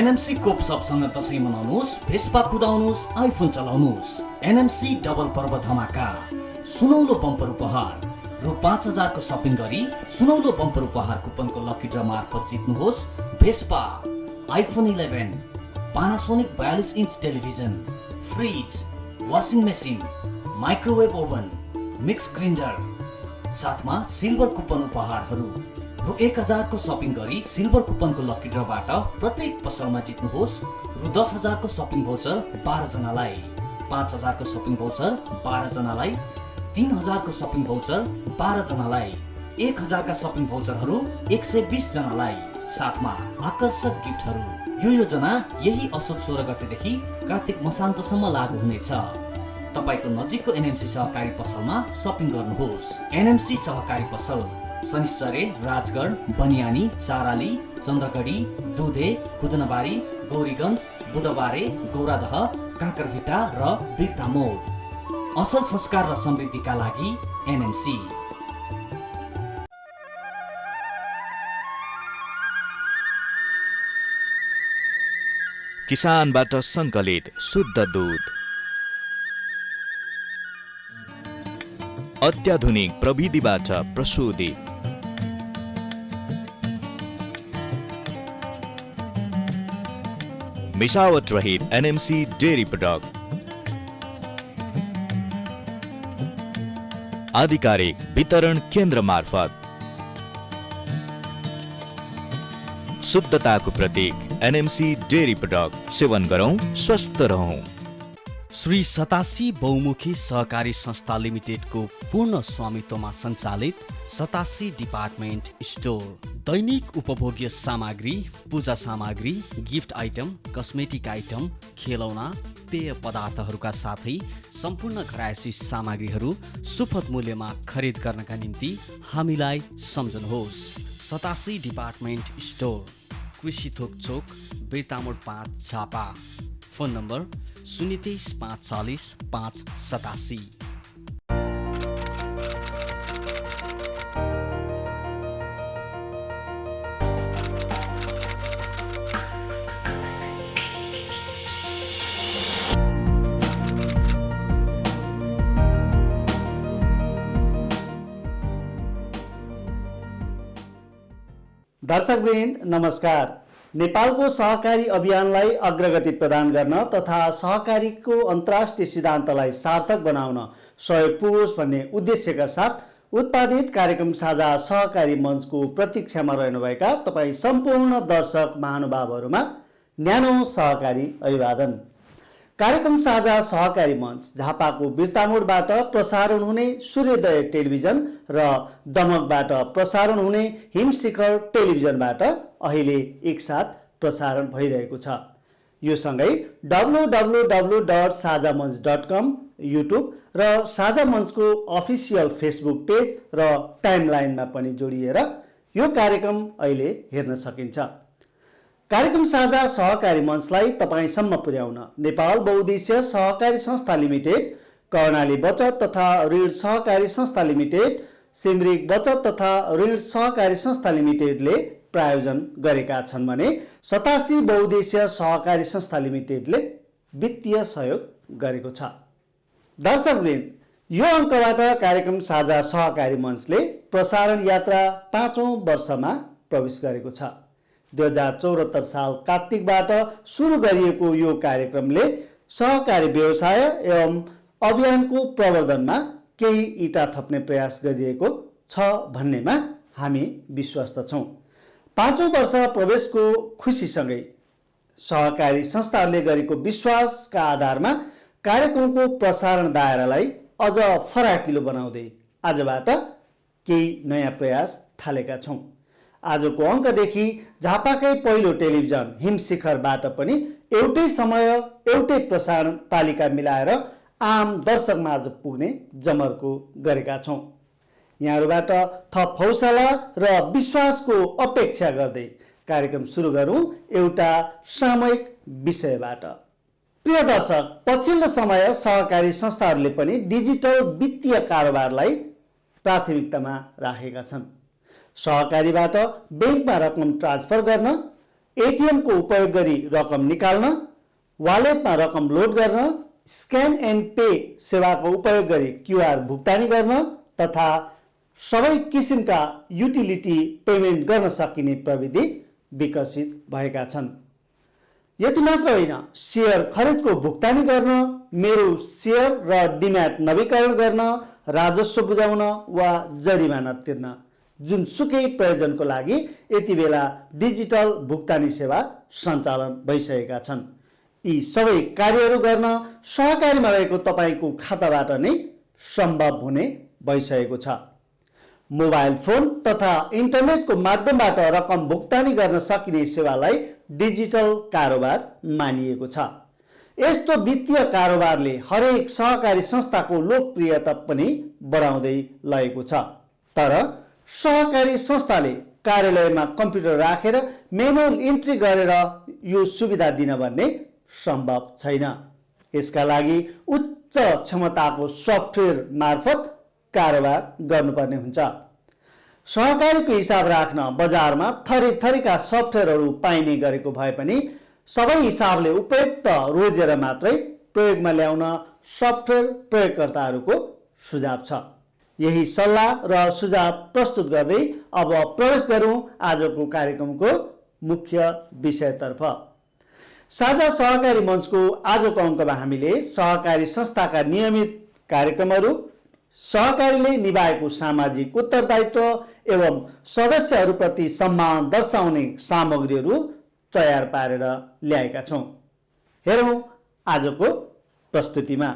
NMC कोप सबसँग Dashain मनाउनुहोस्, Vespa कुदाउनुहोस्, iPhone चलाउनुहोस्। NMC double पर्व धमाका, सुनौलो बम्पर उपहार। रु 5000 को सपिङ गरी सुनौलो बम्पर उपहार कुपनको लकी ड्र मार्फत जित्नुहोस् Vespa, iPhone 11, Panasonic 42 inch television, fridge, washing machine, microwave oven, mix grinder, साथमा सिल्भर कुपन उपहारहरू। रु 1000 को सपिङ गरी सिल्भर कुपनको लकी ड्रबाट प्रत्येक पसलमा जित्नुहोस् रु 10000 को सपिङ भाउचर 12 जनालाई, 5000 को सपिङ भाउचर 12 जनालाई, 3000 को सपिङ भाउचर 12 जनालाई, 1000 का सपिङ भाउचरहरू 120 जनालाई, साथमा आकर्षक गिफ्टहरू। यो योजना यही असोज 16 गतेदेखि कार्तिक मसान्तसम्म लागू हुनेछ। तपाईको नजिकको एनएमसी सहकारी पसलमा सपिङ गर्नुहोस्। एनएमसी सहकारी पसल शनिश्चरे राजगढ, बनियानी, साराली, चन्द्रगढी, दुधे, खुदनबारी, गौरीगञ्ज, बुधबारे, गौरादह, काँकरभिटा र बिर्ता मोड। असल संस्कार र समृद्धिका लागि एनएमसी। किसानबाट सङ्कलित शुद्ध दूध, अत्याधुनिक प्रविधिबाट प्रशोधित, मिसावट रहित एनएमसी डेयरी प्रोडक्ट, आधिकारिक वितरण केन्द्र मार्फत शुद्धताको प्रतीक एनएमसी डेयरी प्रोडक्ट। सेवन गरौं, स्वस्थ रहौं। श्री सतासी बहुमुखी सहकारी संस्था लिमिटेडको पूर्ण स्वामित्वमा सञ्चालित सतासी डिपार्टमेन्ट स्टोर दैनिक उपभोग्य सामग्री, पूजा सामग्री, गिफ्ट आइटम, कस्मेटिक आइटम, खेलौना, पेय पदार्थहरूका साथै सम्पूर्ण घरायसी सामग्रीहरू सुपथ मूल्यमा खरिद गर्नका निम्ति हामीलाई सम्झनुहोस्। सतासी डिपार्टमेन्ट स्टोर, कृषि थोक चोक, बेतामोड 5 झापा। Phone number 023 540 587। दर्शकवृन्द नमस्कार। नेपालको सहकारी अभियानलाई अग्रगति प्रदान गर्न तथा सहकारीको अन्तर्राष्ट्रिय सिद्धान्तलाई सार्थक बनाउन सहयोग पुगोस् भन्ने उद्देश्यका साथ उत्पादित कार्यक्रम साझा सहकारी मञ्चको प्रतीक्षामा रहनुभएका तपाईँ सम्पूर्ण दर्शक महानुभावहरूमा न्यानो सहकारी अभिवादन। कार्यक्रम साझा सहकारी मञ्च झापाको बिर्तामोडबाट प्रसारण हुने सूर्योदय टेलिभिजन र दमकबाट प्रसारण हुने हिमशिखर टेलिभिजनबाट अहिले एकसाथ प्रसारण भइरहेको छ। यो सँगै www.sajamanch.com, युट्युब र साझा मञ्चको अफिसियल फेसबुक पेज र टाइमलाइनमा पनि जोडिएर यो कार्यक्रम अहिले हेर्न सकिन्छ। कार्यक्रम साझा सहकारी मञ्चलाई तपाईसम्म पुर्याउन नेपाल बहुउद्देश्य सहकारी संस्था लिमिटेड, कर्णाली बचत तथा ऋण सहकारी संस्था लिमिटेड, सिन्द्रिक बचत तथा ऋण सहकारी संस्था लिमिटेडले प्रायोजन गरेका छन् भने सतासी बहुउद्देश्य सहकारी संस्था लिमिटेडले वित्तीय सहयोग गरेको छ। दर्शकवृन्द, यो अङ्कबाट कार्यक्रम साझा सहकारी मञ्चले प्रसारण यात्रा 5औं वर्षमा प्रवेश गरेको छ। 2074 साल कार्तिकबाट सुरु गरिएको यो कार्यक्रमले सहकारी व्यवसाय एवं अभियानको प्रवर्धनमा केही इँटा थप्ने प्रयास गरिएको छ भन्नेमा हामी विश्वस्त छौँ। 5औं वर्ष प्रवेशको खुसीसँगै सहकारी संस्थाहरूले गरेको विश्वासका आधारमा कार्यक्रमको प्रसारण दायरालाई अझ फराकिलो बनाउँदै आजबाट केही नयाँ प्रयास थालेका छौँ। आजको अङ्कदेखि झापाकै पहिलो टेलिभिजन हिमशिखरबाट पनि एउटै समय एउटै प्रसारण तालिका मिलाएर आम दर्शकमाझ पुग्ने जमर्को गरेका छौँ। यहाँहरूबाट थप हौसला र विश्वासको अपेक्षा गर्दै कार्यक्रम सुरु गरौँ एउटा सामूहिक विषयबाट। प्रिय दर्शक, पछिल्लो समय सहकारी संस्थाहरूले पनि डिजिटल वित्तीय कारोबारलाई प्राथमिकतामा राखेका छन्। सहकारीबाट ब्याङ्कमा रकम ट्रान्सफर गर्न, एटिएमको उपयोग गरी रकम निकाल्न, वालेटमा रकम लोड गर्न, स्क्यान एन्ड पे सेवाको उपयोग गरी क्युआर भुक्तानी गर्न तथा सबै किसिमका युटिलिटी पेमेन्ट गर्न सकिने प्रविधि विकसित भएका छन्। यति मात्र होइन, सेयर खरिदको भुक्तानी गर्न, मेरो सेयर र डिम्याट नवीकरण गर्न, राजस्व बुझाउन वा जरिमाना तिर्न जुनसुकै प्रयोजनको लागि यति बेला डिजिटल भुक्तानी सेवा सञ्चालन भइसकेका छन्। यी सबै कार्यहरू गर्न सहकारीमा रहेको तपाईँको खाताबाट नै सम्भव हुने भइसकेको छ। मोबाइल फोन तथा इन्टरनेटको माध्यमबाट रकम भुक्तानी गर्न सकिने सेवालाई डिजिटल कारोबार मानिएको छ। यस्तो वित्तीय कारोबारले हरेक सहकारी संस्थाको लोकप्रियता पनि बढाउँदै लगेको छ। तर सहकारी संस्थाले कार्यालयमा कम्प्युटर राखेर म्यानुअल इन्ट्री गरेर यो सुविधा दिन भन्ने सम्भव छैन। यसका लागि उच्च क्षमताको सफ्टवेयर मार्फत कारोबार गर्नुपर्ने हुन्छ। सहकारीको हिसाब राख्न बजारमा थरी थरीका सफ्टवेयरहरू पाइने गरेको भए पनि सबै हिसाबले उपयुक्त रोजेर मात्रै प्रयोगमा ल्याउन सफ्टवेयर प्रयोगकर्ताहरूको सुझाव छ। यही सल्लाह र सुझाव प्रस्तुत गर्दै अब प्रवेश गरौँ आजको कार्यक्रमको मुख्य विषयतर्फ। साझा सहकारी मञ्चको आजको अङ्कमा हामीले सहकारी संस्थाका नियमित कार्यक्रमहरू, सहकारीले निभाएको सामाजिक उत्तरदायित्व एवं सदस्यहरूप्रति सम्मान दर्शाउने सामग्रीहरू तयार पारेर ल्याएका छौँ। हेरौँ आजको प्रस्तुतिमा।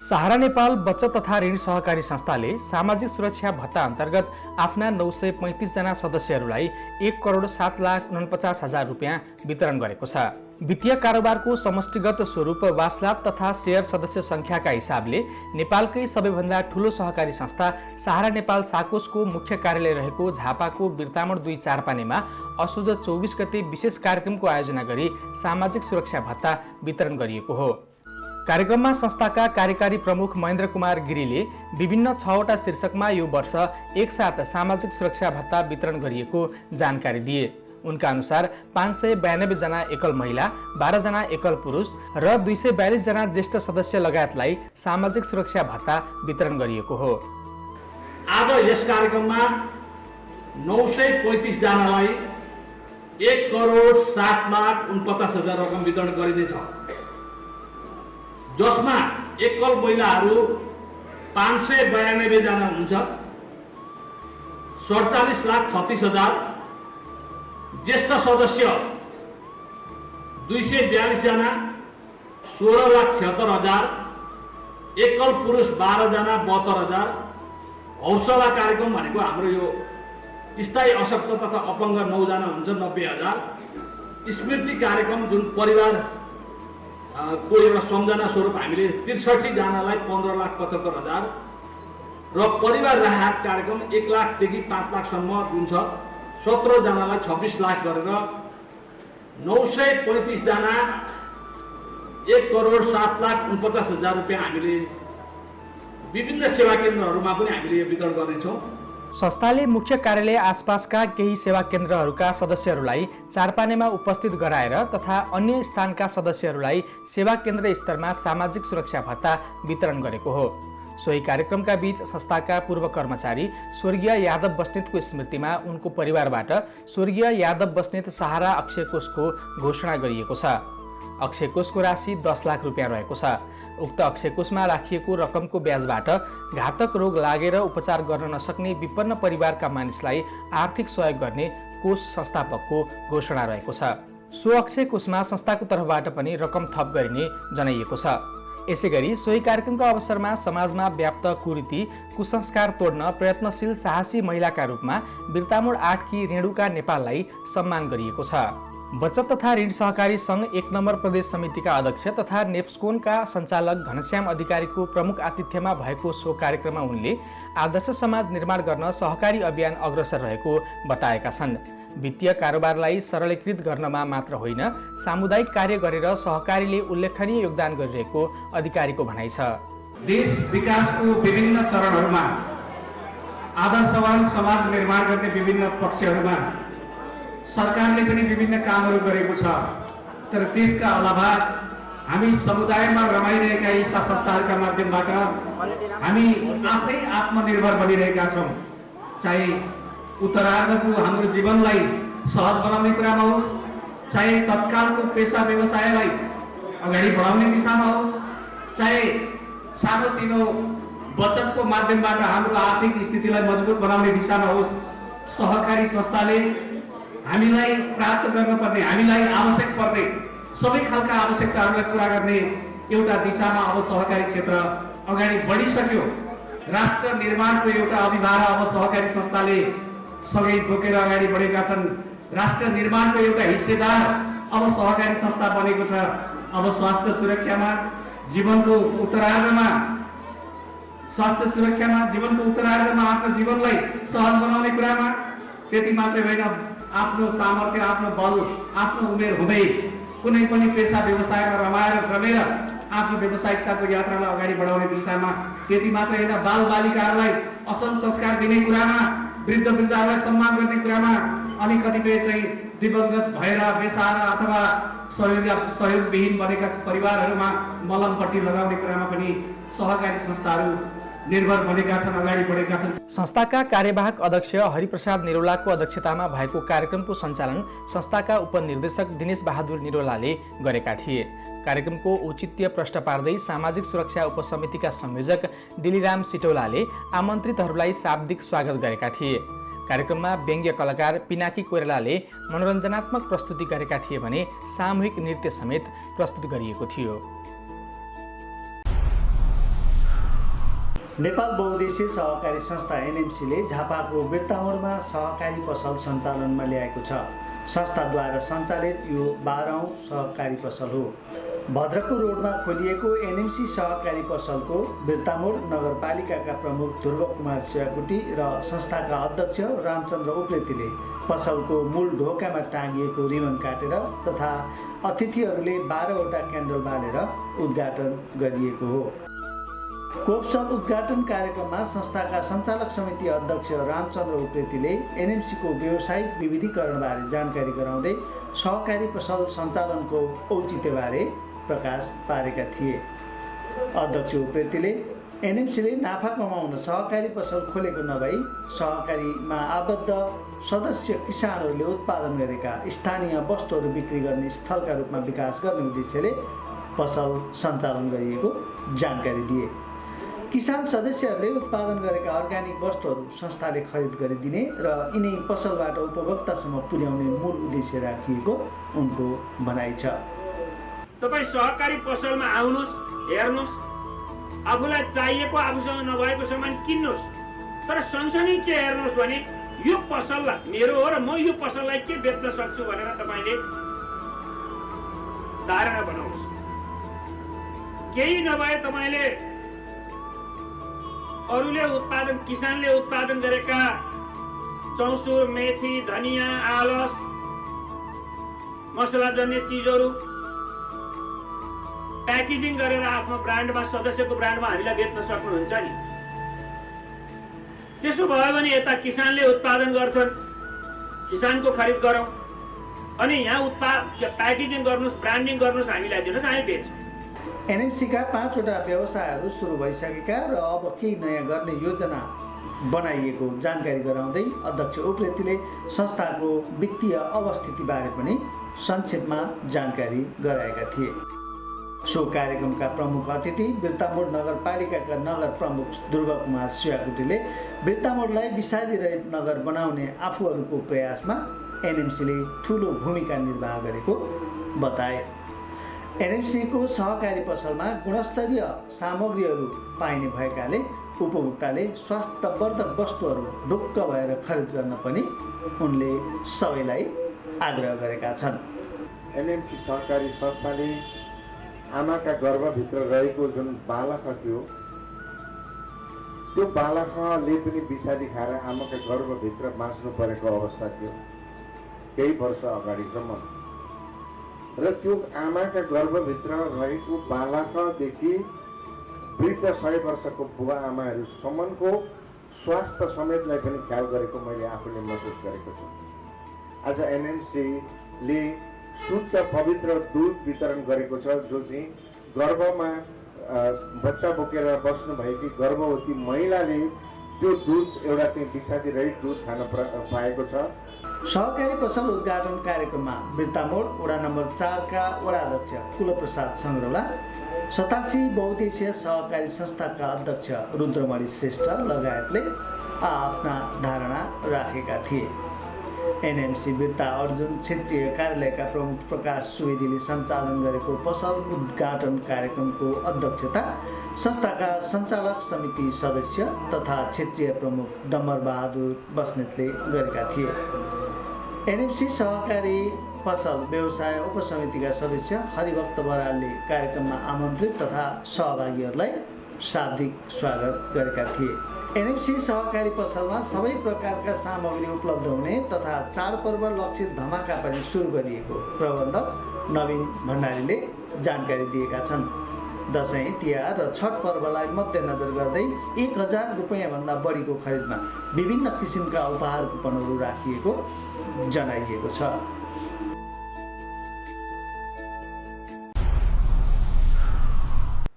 सहारा नेपाल बचत तथा ऋण सहकारी संस्थाले सामाजिक सुरक्षा भत्ता अन्तर्गत आफ्ना 935 जना सदस्यहरूलाई 1,07,49,000 रुपियाँ वितरण गरेको छ। वित्तीय कारोबारको समष्टिगत स्वरूप वासलात तथा शेयर सदस्य संख्याका हिसाबले नेपालकै सबैभन्दा ठूलो सहकारी संस्था सहारा नेपाल साकोसको मुख्य कार्यालय रहेको झापाको बिर्तामोड 2 चारपानेमा असोज 24 गते विशेष कार्यक्रमको आयोजना गरी सामाजिक सुरक्षा भत्ता वितरण गरिएको हो। कार्यक्रममा संस्थाका कार्यकारी प्रमुख महेन्द्र कुमार गिरीले विभिन्न 6वटा शीर्षकमा यो वर्ष एकसाथ सामाजिक सुरक्षा भत्ता वितरण गरिएको जानकारी दिए। उनका अनुसार 592 जना एकल महिला, 12 जना एकल पुरुष र 242 जना ज्येष्ठ सदस्य लगायतलाई सामाजिक सुरक्षा भत्ता वितरण गरिएको हो। आज यस कार्यक्रममा 935 जनालाई 1,07,49,000 रकम वितरण गरिनेछ, जसमा एकल महिलाहरू 592 जना हुन्छ, 47,36,000, ज्येष्ठ सदस्य 242 जना 16,76,000, एकल पुरुष 12 जना 72,000। हौसला कार्यक्रम भनेको हाम्रो यो स्थायी अशक्त तथा अपङ्ग 9 जना हुन्छ, 90,000। स्मृति कार्यक्रम जुन परिवार को एउटा सम्झना स्वरूप हामीले 63 जनालाई 15,75,000 र परिवार राहत कार्यक्रम 1 लाखदेखि 5 लाखसम्म जुन छ 17 जनालाई 26 लाख गरेर 935 जना 1,07,49,000 रुपियाँ हामीले विभिन्न सेवा केन्द्रहरूमा पनि हामीले वितरण गर्नेछौँ। संस्थाले मुख्य कार्यालय आसपासका केही सेवा केन्द्रहरूका सदस्यहरूलाई चारपानेमा उपस्थित गराएर तथा अन्य स्थानका सदस्यहरूलाई सेवा केन्द्र स्तरमा सामाजिक सुरक्षा भत्ता वितरण गरेको हो। सोही कार्यक्रमका बीच संस्थाका पूर्व कर्मचारी स्वर्गीय यादव बस्नेतको स्मृतिमा उनको परिवारबाट स्वर्गीय यादव बस्नेत सहारा अक्षय कोषको घोषणा गरिएको छ। अक्षय कोषको राशि 10 लाख रुपियाँ रहेको छ। उक्त अक्षय कोषमा राखिएको रकमको ब्याजबाट घातक रोग लागेर उपचार गर्न नसक्ने विपन्न परिवारका मानिसलाई आर्थिक सहयोग गर्ने कोष संस्थापकको घोषणा रहेको छ। सो अक्षय कोषमा संस्थाको तर्फबाट पनि रकम थप गरिने जनाइएको छ। यसैगरी सोही कार्यक्रमका अवसरमा समाजमा व्याप्त कुरीति कुसंस्कार तोड्न प्रयत्नशील साहसी महिलाका रूपमा बिर्तामोड 8 की रेणुका नेपाललाई सम्मान गरिएको छ। बचत तथा ऋण सहकारी संघ 1 नम्बर प्रदेश समितिका अध्यक्ष तथा नेप्स्कोनका सञ्चालक घनश्याम अधिकारीको प्रमुख आतिथ्यमा भएको सो कार्यक्रममा उनले आदर्श समाज निर्माण गर्न सहकारी अभियान अग्रसर रहेको बताएका छन्। वित्तीय कारोबारलाई सरलीकृत गर्नमा मात्र होइन, सामुदायिक कार्य गरेर सहकारीले उल्लेखनीय योगदान गरिरहेको अधिकारीको भनाइ छ। देश विकासको विभिन्न चरणहरूमा आदर्शवान समाज निर्माण गर्ने विभिन्न पक्षहरूमा सरकारले पनि विभिन्न कामहरू गरेको छ। तर त्यसका अलावा हामी समुदायमा रमाइरहेका यस्ता संस्थाहरूका माध्यमबाट हामी आफै आत्मनिर्भर बनिरहेका छौँ। चाहे उत्तरार्धको हाम्रो जीवनलाई सहज बनाउने कुरामा होस्, चाहे तत्कालको पेसा व्यवसायलाई अगाडि बढाउने दिशामा होस्, चाहे सानोतिनो बचतको माध्यमबाट हाम्रो आर्थिक स्थितिलाई मजबुत बनाउने दिशामा होस्, सहकारी संस्थाले हामीलाई प्राप्त गर्नुपर्ने, हामीलाई आवश्यक पर्ने सबै खालका आवश्यकताहरूलाई पुरा गर्ने एउटा दिशामा अब सहकारी क्षेत्र अगाडि बढिसक्यो। राष्ट्र निर्माणको एउटा अभिभार अब सहकारी संस्थाले सँगै बोकेर अगाडि बढेका छन्। राष्ट्र निर्माणको एउटा हिस्सेदार अब सहकारी संस्था बनेको छ। अब स्वास्थ्य सुरक्षामा जीवनको उत्तरार्धमा आफ्नो जीवनलाई सहज बनाउने कुरामा त्यति मात्रै होइन, आफ्नो सामर्थ्य, आफ्नो बल, आफ्नो उमेर हुँदै कुनै पनि पेसा व्यवसायमा रमाएर जमेर आफ्नो व्यावसायिकताको यात्रालाई अगाडि बढाउने दिशामा त्यति मात्रै होइन, बाल बालिकाहरूलाई असल संस्कार दिने कुरामा, वृद्ध वृद्धाहरूलाई सम्मान गर्ने कुरामा, अनि कतिपय चाहिँ दिवंगत भएर बेसारा अथवा सहयोगविहीन बनेका परिवारहरूमा मलमपट्टि लगाउने कुरामा पनि सहकारी संस्थाहरू निर्भर बनेका छन्, अगाडि बढेका छन्। संस्थाका कार्यवाहक अध्यक्ष हरिप्रसाद निरौलाको अध्यक्षतामा भएको कार्यक्रमको सञ्चालन संस्थाका उपनिर्देशक दिनेश बहादुर निरौलाले गरेका थिए। कार्यक्रमको औचित्य प्रश्न पार्दै सामाजिक सुरक्षा उपसमितिका संयोजक दिलीराम सिटौलाले आमन्त्रितहरूलाई शाब्दिक स्वागत गरेका थिए। कार्यक्रममा व्यङ्ग्य कलाकार पिनाकी कोइरालाले मनोरञ्जनात्मक प्रस्तुति गरेका थिए भने सामूहिक नृत्य समेत प्रस्तुत गरिएको थियो। नेपाल बहुद्देश्य सहकारी संस्था एनएमसीले झापाको बिर्तामोडमा सहकारी पसल सञ्चालनमा ल्याएको छ। संस्थाद्वारा सञ्चालित यो 12औं सहकारी पसल हो। भद्रपुर रोडमा खोलिएको एनएमसी सहकारी पसलको बिर्तामोड नगरपालिकाका प्रमुख ध्रुव कुमार शिवाकुटी र संस्थाका अध्यक्ष रामचन्द्र उप्रेतीले पसलको मूल ढोकामा टाँगिएको रिबन काटेर तथा अतिथिहरूले 12वटा क्यान्डल बालेर उद्घाटन गरिएको हो। कोपसल उद्घाटन कार्यक्रममा संस्थाका सञ्चालक समिति अध्यक्ष रामचन्द्र उप्रेतीले एनएमसीको व्यावसायिक विविधीकरणबारे जानकारी गराउँदै सहकारी पसल सञ्चालनको औचित्यबारे प्रकाश पारेका थिए। अध्यक्ष उप्रेतीले एनएमसीले नाफा कमाउन सहकारी पसल खोलेको नभई सहकारीमा आबद्ध सदस्य किसानहरूले उत्पादन गरेका स्थानीय वस्तुहरू बिक्री गर्ने स्थलका रूपमा विकास गर्ने उद्देश्यले पसल सञ्चालन गरिएको जानकारी दिए। किसान सदस्यहरूले उत्पादन गरेका अर्ग्यानिक वस्तुहरू संस्थाले खरिद गरिदिने र यिनै पसलबाट उपभोक्तासम्म पुर्याउने मूल उद्देश्य राखिएको उनको भनाइ छ। तपाईँ सहकारी पसलमा आउनुहोस्, हेर्नुहोस्, आफूलाई चाहिएको आफूसँग नभएको सामान किन्नुहोस्, तर सँगसँगै के हेर्नुहोस् भने यो पसललाई मेरो हो र म यो पसललाई के बेच्न सक्छु भनेर तपाईँले धारणा बनाउनुहोस्। केही नभए तपाईँले अरूले उत्पादन, किसानले उत्पादन गरेका चौसुर, मेथी, धनियाँ, आलस, मसलाजन्य चिजहरू प्याकेजिङ गरेर आफ्नो ब्रान्डमा, सदस्यको ब्रान्डमा हामीलाई बेच्न सक्नुहुन्छ नि। त्यसो भयो भने यता किसानले उत्पादन गर्छन्, किसानको खरिद गरौँ, अनि यहाँ प्याकेजिङ गर्नुहोस्, ब्रान्डिङ गर्नुहोस्, हामीलाई दिनुहोस्, हामी बेच्छौँ। एनएमसीका 5वटा व्यवसायहरू सुरु भइसकेका र अब केही नयाँ गर्ने योजना बनाइएको जानकारी गराउँदै अध्यक्ष उप्रेतीले संस्थाको वित्तीय अवस्थितिबारे पनि संक्षेपमा जानकारी गराएका थिए। सो कार्यक्रमका प्रमुख अतिथि बिर्तामोड नगरपालिकाका नगर प्रमुख ध्रुव कुमार शिवाकुटीले बिर्तामोडलाई विषादी रहित नगर बनाउने आफूहरूको प्रयासमा एनएमसीले ठुलो भूमिका निर्वाह गरेको बताए। एनएमसीको सहकारी पसलमा गुणस्तरीय सामग्रीहरू पाइने भएकाले उपभोक्ताले स्वास्थ्यवर्धक वस्तुहरू ढुक्क भएर खरिद गर्न पनि उनले सबैलाई आग्रह गरेका छन्। एनएमसी सहकारी संस्थाले आमाका गर्भभित्र रहेको जुन बालक थियो, त्यो बालकले पनि विषादी खाएर आमाका गर्भभित्र बाँच्नु परेको अवस्था थियो केही वर्ष अगाडिसम्म, र त्यो आमाका गर्भभित्र रहेको बालकदेखि वृद्ध 100 वर्षको बुवा आमाहरूसम्मको स्वास्थ्य समेतलाई पनि ख्याल गरेको मैले आफूले महसुस गरेको छु। आज एनएमसीले शुद्ध पवित्र दूध वितरण गरेको छ, जो चाहिँ गर्भमा बच्चा बोकेर बस्नुभएकी गर्भवती महिलाले त्यो दूध एउटा चाहिँ विषादी रहित दूध खान पाएको छ। सहकारी पसल उद्घाटन कार्यक्रममा वृत्तामोड वडा नम्बर 4 का वडा अध्यक्ष कुलप्रसाद सङ्ग्रौला, 87 बहुद्देशीय सहकारी संस्थाका अध्यक्ष रुद्रमणि श्रेष्ठ लगायतले आफ्ना धारणा राखेका थिए। एनएमसी वृत्ता अर्जुन क्षेत्रीय कार्यालयका प्रमुख प्रकाश सुवेदीले सञ्चालन गरेको पसल उद्घाटन कार्यक्रमको अध्यक्षता संस्थाका सञ्चालक समिति सदस्य तथा क्षेत्रीय प्रमुख डम्बर बहादुर बस्नेतले गरेका थिए। एनएमसी सहकारी पसल व्यवसाय उपसमितिका सदस्य हरिभक्त बरालले कार्यक्रममा आमन्त्रित तथा सहभागीहरूलाई शाब्दिक स्वागत गरेका थिए। एनएमसी सहकारी पसलमा सबै प्रकारका सामग्री उपलब्ध हुने तथा चाडपर्व लक्षित धमाका पनि सुरु गरिएको प्रबन्धक नवीन भण्डारीले जानकारी दिएका छन्। दसैँ, तिहार र छठ पर्वलाई मध्यनजर गर्दै 1000 रुपियाँभन्दा बढीको खरिदमा विभिन्न किसिमका उपहार कुपनहरू राखिएको जनाइएको छ।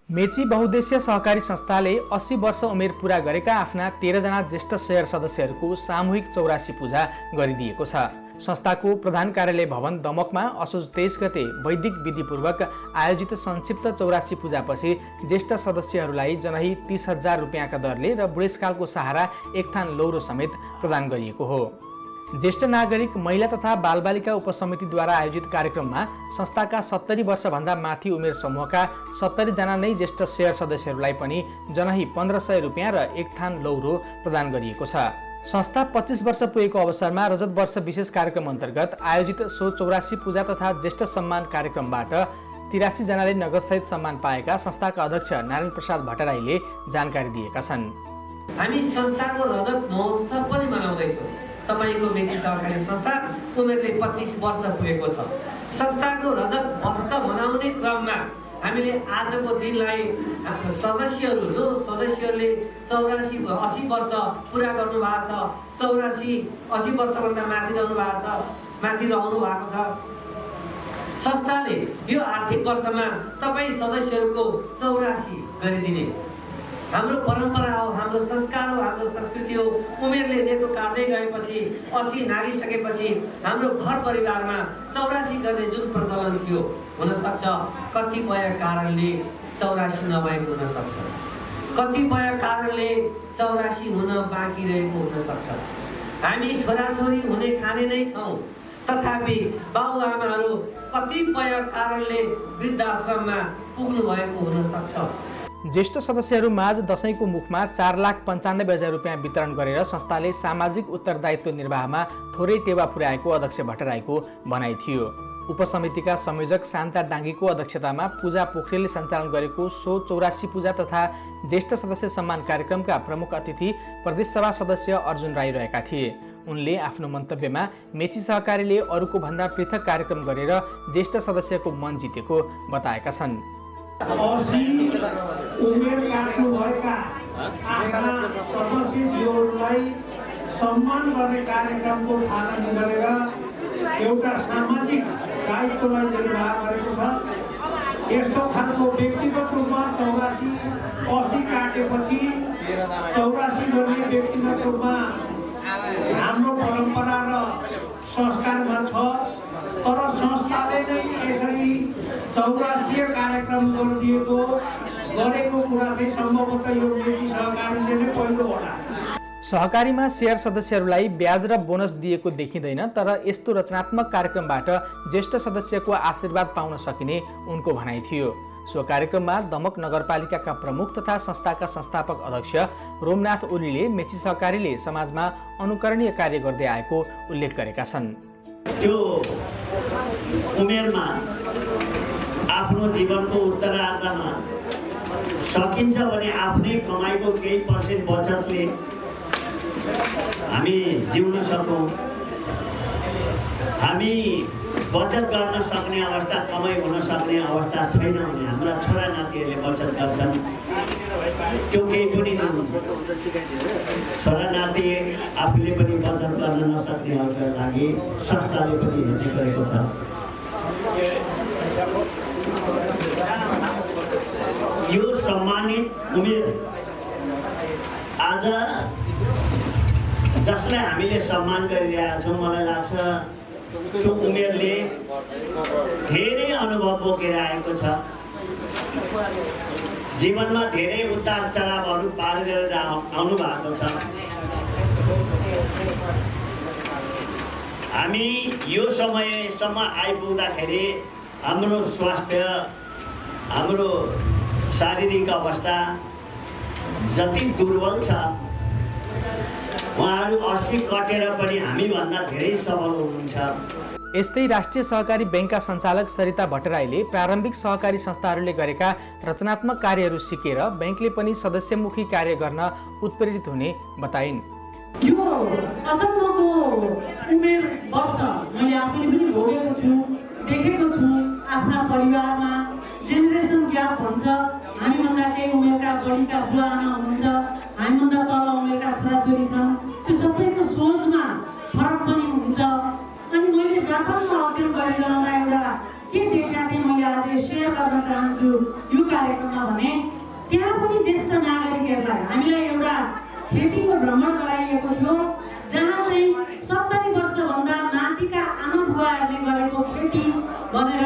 मेची बहुद्देशीय सहकारी संस्थाले 80 वर्ष उमेर पुरा गरेका आफ्ना 13 जना ज्येष्ठ शेयर सदस्यहरूको सामूहिक 84 पूजा गरिदिएको छ। संस्थाको प्रधान कार्यालय भवन दमकमा असोज 23 गते वैदिक विधिपूर्वक आयोजित संक्षिप्त 84 पूजापछि ज्येष्ठ सदस्यहरूलाई जनही 30,000 रुपियाँका दरले र बुढेसकालको सहारा एक थान लौरो समेत प्रदान गरिएको हो। ज्येष्ठ नागरिक महिला तथा बालबालिका उपसमितिद्वारा आयोजित कार्यक्रममा संस्थाका 70 वर्षभन्दा माथि उमेर समूहका 70 जना नै ज्येष्ठ शेयर सदस्यहरूलाई पनि जनही 1500 रुपियाँ र एक थान लौरो प्रदान गरिएको छ। संस्था 25 वर्ष पुगेको अवसरमा रजत वर्ष विशेष कार्यक्रम अन्तर्गत आयोजित सो 84 पूजा तथा ज्येष्ठ सम्मान कार्यक्रमबाट 83 जनाले नगदसहित सम्मान पाएका संस्थाका अध्यक्ष नारायण प्रसाद भट्टराईले जानकारी दिएका छन्। हामी संस्थाको रजत महोत्सव पनि मनाउँदैछौँ। तपाईको मेची सहकारी संस्था उमेरले 25 वर्ष पुगेको छ। संस्थाको रजत वर्ष मनाउने क्रममा हामीले आजको दिनलाई सदस्यहरू जो सदस्यहरूले 80 वर्ष पुरा गर्नु भएको छ, 80 वर्षभन्दा माथि रहनु भएको छ, संस्थाले यो आर्थिक वर्षमा तपाईँ सदस्यहरूको 84 गरिदिने हाम्रो परम्परा हो, हाम्रो संस्कार हो, हाम्रो संस्कृति हो। उमेरले नेटो काट्दै गएपछि 80 नागिसकेपछि हाम्रो घर परिवारमा 84 गर्ने जुन प्रचलन थियो, हुनसक्छ कतिपय कारणले 84 नभएको हुनसक्छ, कतिपय कारणले 84 हुन बाँकी रहेको हुनसक्छ। हामी छोराछोरी हुने खाने नै छौँ, तथापि बाबुआमाहरू कतिपय कारणले वृद्धाश्रममा पुग्नु भएको हुनसक्छ। ज्येष्ठ सदस्यहरू माझ दशैंको मुखमा 4,95,000 रुपियाँ वितरण गरेर संस्थाले सामाजिक उत्तरदायित्व निर्वाहमा थोरै टेवा पुर्याएको अध्यक्ष भट्टराईको भनाइ थियो। उपसमितिका संयोजक शान्ता डाङ्गीको अध्यक्षतामा पूजा पोखरेलले सञ्चालन गरेको सो 84 पूजा तथा ज्येष्ठ सदस्य सम्मान कार्यक्रमका प्रमुख अतिथि प्रदेशसभा सदस्य अर्जुन राई रहेका थिए। उनले आफ्नो मन्तव्यमा मेची सहकारीले अरूको भन्दा पृथक कार्यक्रम गरेर ज्येष्ठ सदस्यको मन जितेको बताएका छन्। 80 उमेर काट्नुभएका आफ्ना सदस्यहरूलाई सम्मान गर्ने कार्यक्रमको थालनी गरेर एउटा सामाजिक दायित्वलाई निर्वाह गरेको छ। यस्तो खालको व्यक्तिगत रूपमा 84 काटेपछि 84 गर्ने व्यक्तिगत रूपमा हाम्रो परम्परा र संस्कारमा छ, तर संस्थाले नै यसरी 84 कार्यक्रम गरेको कुरा चाहिँ सम्भवतः यो मेची सहकारीले नै पहिलो होला। सहकारीमा शेयर सदस्यहरूलाई ब्याज र बोनस दिएको देखिँदैन, तर यस्तो रचनात्मक कार्यक्रमबाट ज्येष्ठ सदस्यको आशीर्वाद पाउन सकिने उनको भनाइ थियो। सो कार्यक्रममा दमक नगरपालिकाका प्रमुख तथा संस्थाका संस्थापक अध्यक्ष रोमनाथ ओलीले मेची सहकारीले समाजमा अनुकरणीय कार्य गर्दै आएको उल्लेख गरेका छन्। त्यो उमेरमा आफ्नो जीवनको उत्तरार्धमा सकिन्छ भने आफ्नै कमाइको केही पर्सेन्ट बचतले हामी जिउन सकौँ, हामी बचत गर्न सक्ने अवस्था, कमाइ हुन सक्ने अवस्था छैन भने हाम्रा छोरा नातिहरूले बचत गर्छन्। त्यो केही पनि छोरा नाति आफूले पनि बचत गर्न नसक्नेहरूका लागि संस्थाले पनि हेर्ने गरेको छ। यो सम्मानित उमेर आज जसलाई हामीले सम्मान गरिरहेका छौँ, मलाई लाग्छ त्यो उमेरले धेरै अनुभव बोकेर आएको छ। जीवनमा धेरै उतार चढावहरू पार गरेर आउनु भएको छ। हामी यो समयसम्म आइपुग्दाखेरि हाम्रो स्वास्थ्य, हाम्रो शारीरिक अवस्था जति दुर्बल छ, उहाँहरू 80 कटेर पनि हामीभन्दा धेरै सबल हुनुहुन्छ। यस्तै राष्ट्रिय सहकारी बैंकका सञ्चालक सरिता भट्टराईले प्रारम्भिक सहकारी संस्थाहरूले गरेका रचनात्मक कार्यहरू सिकेर बैंकले पनि सदस्यमुखी कार्य गर्न उत्प्रेरित हुने बताइन्। यो अचम्मको उमेर वर्ष मैले आफूले पनि भोगेको छु, देखेको छु। आफ्ना परिवारमा जेनेरेसन ग्याप हुन्छ। हामीभन्दा केही उमेरका बढीका बुवा आमा हुनुहुन्छ, हामीभन्दा तल उमेरका छोराछोरी छन्। त्यो सबैको सोचमा फरक पनि हुन्छ। अनि मैले जापानमा अध्ययन गरिरहँदा एउटा के देखेका थिएँ, मैले आज सेयर गर्न चाहन्छु यो कार्यक्रममा भने त्यहाँ पनि ज्येष्ठ नागरिकहरूलाई हामीलाई एउटा खेतीको भ्रमण गराइएको थियो, जहाँ चाहिँ 70 वर्षभन्दा माथिका आमा बुवाहरूले गरेको खेती भनेर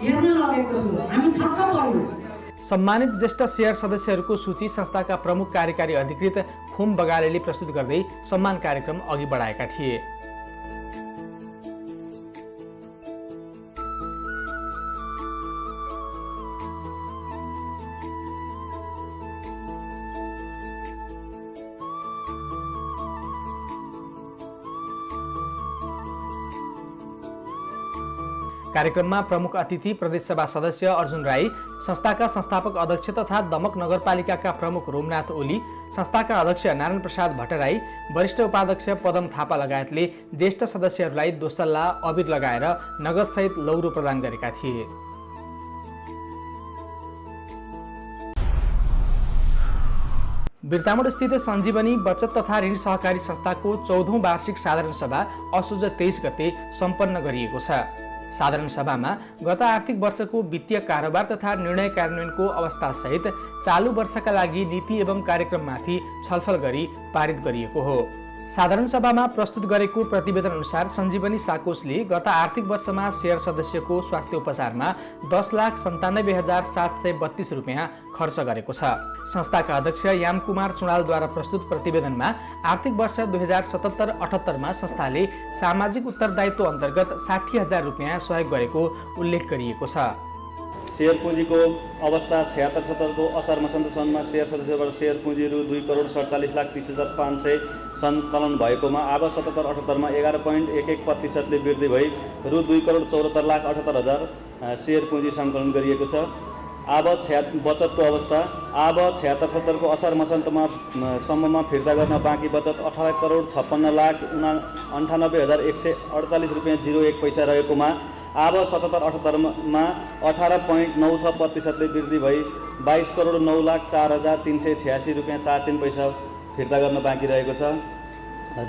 हेर्न लगेको छु। हामी छक्क पर्यौँ। सम्मानित ज्येष्ठ सेयर सदस्यहरूको सूची संस्थाका प्रमुख कार्यकारी अधिकृत खुम बगालेले प्रस्तुत गर्दै सम्मान कार्यक्रम अघि बढाएका थिए। कार्यक्रममा प्रमुख अतिथि प्रदेशसभा सदस्य अर्जुन राई, संस्थाका संस्थापक अध्यक्ष तथा दमक नगरपालिकाका प्रमुख रोमनाथ ओली, संस्थाका अध्यक्ष नारायण प्रसाद भट्टराई, वरिष्ठ उपाध्यक्ष पदम थापा लगायतले ज्येष्ठ सदस्यहरूलाई दोसल्ला अबिर लगाएर नगदसहित लौरो प्रदान गरेका थिए। बिर्तामोड स्थित सञ्जीवनी बचत तथा ऋण सहकारी संस्थाको 14औं वार्षिक साधारण सभा असोज 23 गते सम्पन्न गरिएको छ। साधारण सभामा गत आर्थिक वर्षको वित्तीय कारोबार तथा निर्णय कार्यान्वयनको अवस्थासहित चालू वर्षका लागि नीति एवं कार्यक्रममाथि छलफल गरी पारित गरिएको हो। साधारण सभामा प्रस्तुत गरेको प्रतिवेदन अनुसार सञ्जीवनी साकोसले गत आर्थिक वर्षमा सेयर सदस्यको स्वास्थ्य उपचारमा 10,97,732 रुपियाँ खर्च गरेको छ। संस्थाका अध्यक्ष यामकुमार चुडालद्वारा प्रस्तुत प्रतिवेदनमा आर्थिक वर्ष 2077-78मा संस्थाले सामाजिक उत्तरदायित्व अन्तर्गत 60,000 रुपियाँ सहयोग गरेको उल्लेख गरिएको छ। शेयर पुँजीको अवस्था 76-77 को असार मसान्तसम्ममा शेयर सदस्यबाट शेयर पुँजी रु 2,47,30,500 सङ्कलन भएकोमा आब 77-78 मा 11.11% ले वृद्धि भई रु 2,74,78,000 शेयर पुँजी सङ्कलन गरिएको छ। अब बचतको अवस्था अब 76-77 को असार मसान्तमा सम्ममा फिर्ता गर्न बाँकी बचत 18,56,98,148 रुपियाँ 01 पैसा रहेकोमा अब 77-78 मा 18.96% ले वृद्धि भई 22,09,04,386 रुपियाँ 43 पैसा फिर्ता गर्न बाँकी रहेको छ।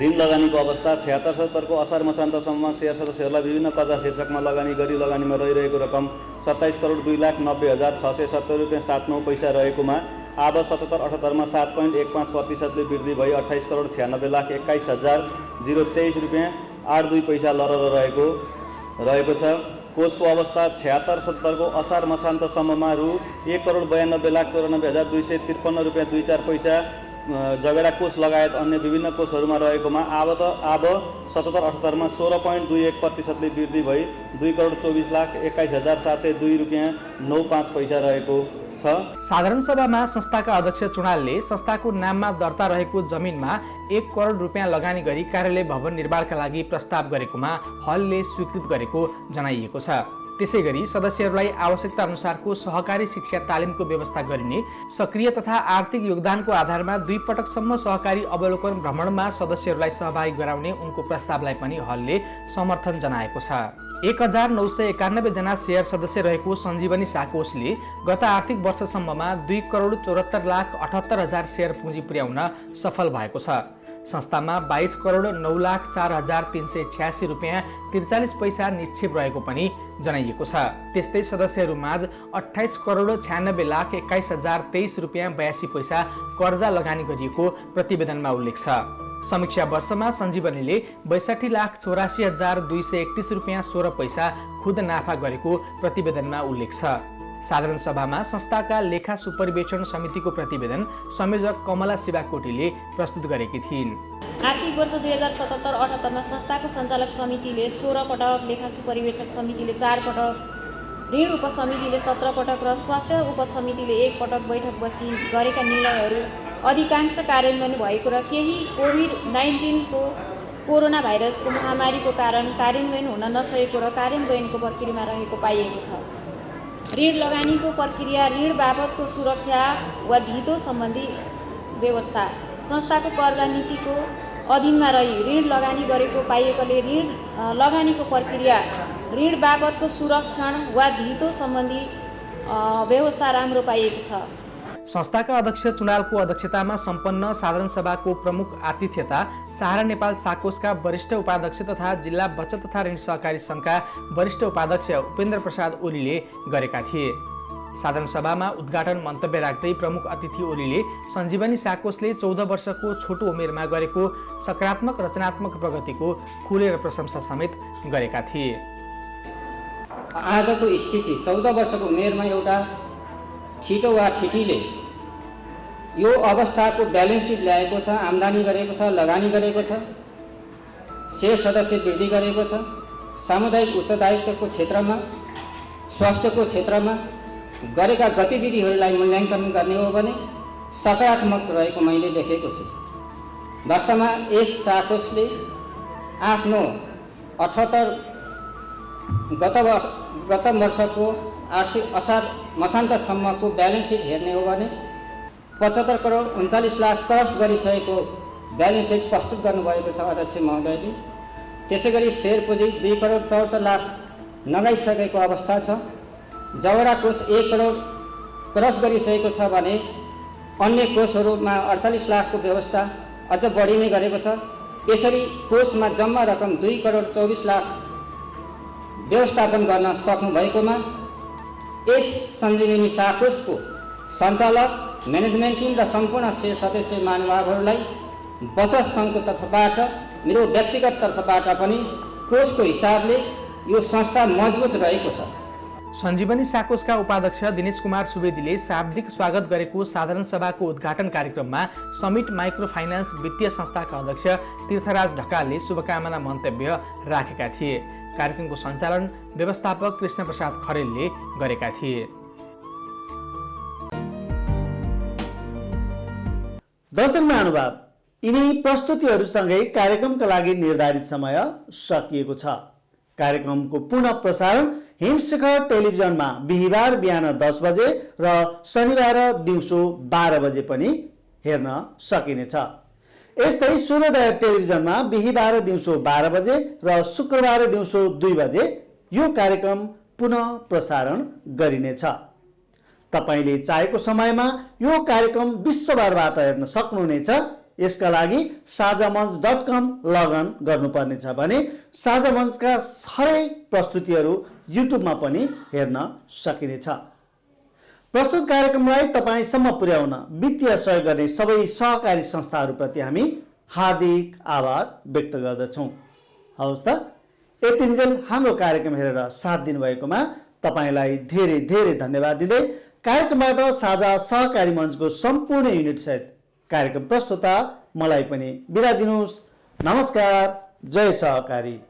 ऋण लगानीको अवस्था 76-77 को असार मसान्तसम्ममा शेयर सदस्यहरूलाई विभिन्न कर्जा शीर्षकमा लगानी गरी लगानीमा रहिरहेको रकम 27,02,90,670 रुपियाँ 79 पैसा रहेकोमा अब 77-78 मा 7.15% ले वृद्धि भई 28,96,21,023 रुपियाँ 82 पैसा लरर रहेको छ। कोषको अवस्था 76-77 को असार मसान्तसम्ममा रु 1,92,94,253 रुपियाँ 24 पैसा जगडा कोष लगायत अन्य विभिन्न कोषहरूमा रहेकोमा अब 77-78 मा 16.21% ले वृद्धि भई 2,24,21,702 रुपियाँ 95 पैसा रहेको छ। साधारण सभामा संस्थाका अध्यक्ष चुडालले संस्थाको नाममा दर्ता रहेको जमिनमा 1 करोड रुपियाँ लगानी गरी कार्यालय भवन निर्माणका लागि प्रस्ताव गरेकोमा हलले स्वीकृत गरेको जनाइएको छ। त्यसैगरी सदस्यहरूलाई आवश्यकता अनुसारको सहकारी शिक्षा तालिमको व्यवस्था गरिने, सक्रिय तथा आर्थिक योगदानको आधारमा 2 पटकसम्म सहकारी अवलोकन भ्रमणमा सदस्यहरूलाई सहभागी गराउने उनको प्रस्तावलाई पनि हलले समर्थन जनाएको छ। 1991 जना शेयर सदस्य रहेको सञ्जीवनी साकोसले गत आर्थिक वर्षसम्ममा 2,74,78,000 शेयर पुँजी पुर्याउन सफल भएको छ। संस्थामा 22,09,04,386 रुपियाँ 43 पैसा निक्षेप रहेको पनि जनाइएको छ। त्यस्तै सदस्यहरूमाझ 28,96,21,023 रुपियाँ 82 पैसा कर्जा लगानी गरिएको प्रतिवेदनमा उल्लेख छ। समीक्षा वर्षमा सञ्जीवनीले 62,84,231 रुपियाँ 16 पैसा खुद नाफा गरेको प्रतिवेदनमा उल्लेख छ। साधारण सभामा संस्थाका लेखा सुपरिवेक्षण समितिको प्रतिवेदन संयोजक कमला शिवाकोटीले प्रस्तुत गरेकी थिइन्। आर्थिक वर्ष 2077-78 संस्थाको सञ्चालक समितिले 16 पटक, लेखा सुपरिवेक्षक समितिले 4 पटक, ऋण उपसमितिले 17 पटक र स्वास्थ्य उपसमितिले 1 पटक बैठक बसी गरेका निर्णयहरू अधिकांश कार्यान्वयन भएको र केही कोभिड-19 कोरोना भाइरसको महामारीको कारण कार्यान्वयन हुन नसकेको र कार्यान्वयनको प्रक्रियामा रहेको पाइएको छ। ऋण लगानीको प्रक्रिया, ऋण बाबतको सुरक्षा वा धितो सम्बन्धी व्यवस्था संस्थाको कर्जा नीतिको अधीनमा रही ऋण लगानी गरेको पाइएकोले ऋण लगानीको प्रक्रिया, ऋण बाबतको सुरक्षण वा धितो सम्बन्धी व्यवस्था राम्रो पाइएको छ। संस्थाका अध्यक्ष चुनालको अध्यक्षतामा सम्पन्न साधारण सभाको प्रमुख आतिथ्यता सहारा नेपाल साकोसका वरिष्ठ उपाध्यक्ष तथा जिल्ला बचत तथा ऋण सहकारी सङ्घका वरिष्ठ उपाध्यक्ष उपेन्द्र प्रसाद ओलीले गरेका थिए। साधारण सभामा उद्घाटन मन्तव्य राख्दै प्रमुख अतिथि ओलीले सञ्जीवनी साकोसले 14 वर्षको छोटो उमेरमा गरेको सकारात्मक रचनात्मक प्रगतिको खुलेर प्रशंसा समेत गरेका थिए। आजको स्थिति 14 वर्षको उमेरमा एउटा छिटो वा ठिटीले यो अवस्थाको ब्यालेन्स सिट ल्याएको छ, आम्दानी गरेको छ, लगानी गरेको छ, शेयर सदस्य वृद्धि गरेको छ, सामुदायिक उत्तरदायित्वको क्षेत्रमा, स्वास्थ्यको क्षेत्रमा गरेका गतिविधिहरूलाई मूल्याङ्कन गर्ने हो भने सकारात्मक रहेको मैले देखेको छु। वास्तवमा यस साकोसले आफ्नो 78 गत वर्षको आर्थिक असार मसान्तसम्मको ब्यालेन्स सिट हेर्ने हो भने 75 करोड 39 लाख क्रस गरिसकेको ब्यालेन्स सिट प्रस्तुत गर्नुभएको छ अध्यक्ष महोदयले। त्यसै गरी शेयर पुँजी 2 करोड 74 लाख नगाइसकेको अवस्था छ। जवरा कोष 1 करोड क्रस गरिसकेको छ भने अन्य कोषहरूमा 48 लाखको व्यवस्था अझ बढी नै गरेको छ। यसरी कोषमा जम्मा रकम 2 करोड 24 लाख व्यवस्थापन गर्न सक्नु भएकोमा यस सञ्जीवनी साकोसको सञ्चालक, म्यानेजमेन्ट टिम र सम्पूर्ण शेयर सदस्य महानुभावहरूलाई बचत सङ्घको तर्फबाट, मेरो व्यक्तिगत तर्फबाट पनि कोषको हिसाबले यो संस्था मजबुत रहेको छ। सञ्जीवनी साकोसका उपाध्यक्ष दिनेश कुमार सुवेदीले शाब्दिक स्वागत गरेको साधारण सभाको उद्घाटन कार्यक्रममा समिट माइक्रो फाइनान्स वित्तीय संस्थाका अध्यक्ष तीर्थराज ढकालले शुभकामना मन्तव्य राखेका थिए। कार्यक्रमको सञ्चालन व्यवस्थापक कृष्ण प्रसाद खरेलले गरेका थिए। दर्शक महानुभाव, यिनै प्रस्तुतिहरूसँगै कार्यक्रमका लागि निर्धारित समय सकिएको छ। कार्यक्रमको पुनः प्रसारण हिमशिखर टेलिभिजनमा बिहिबार बिहान 10 बजे र शनिबार दिउँसो 12 बजे पनि हेर्न सकिनेछ। यस्तै सूर्योदय टेलिभिजनमा बिहिबार दिउँसो 12 बजे र शुक्रबार दिउँसो 2 बजे यो कार्यक्रम पुनः प्रसारण गरिनेछ। तपाईले चाहेको समयमा यो कार्यक्रम विश्वभरबाट हेर्न सक्नुहुनेछ। यसका लागि साझामञ्च.com लगइन गर्नुपर्नेछ भने साझामञ्चका हरेक प्रस्तुतिहरू युट्युबमा पनि हेर्न सकिनेछ। प्रस्तुत कार्यक्रमलाई तपाईसम्म पुर्याउन वित्तीय सहयोग गर्ने सबै सहकारी संस्थाहरूप्रति हामी हार्दिक आभार व्यक्त गर्दछौँ। हवस् त, यतिन्जेल हाम्रो कार्यक्रम हेरेर साथ दिनुभएकोमा तपाईलाई धेरै धेरै धन्यवाद दिँदै कार्यक्रमबाट साझा सहकारी मञ्चको सम्पूर्ण युनिट सहित कार्यक्रम प्रस्तुता मलाई पनि बिदा दिनुहोस्। नमस्कार, जय सहकारी।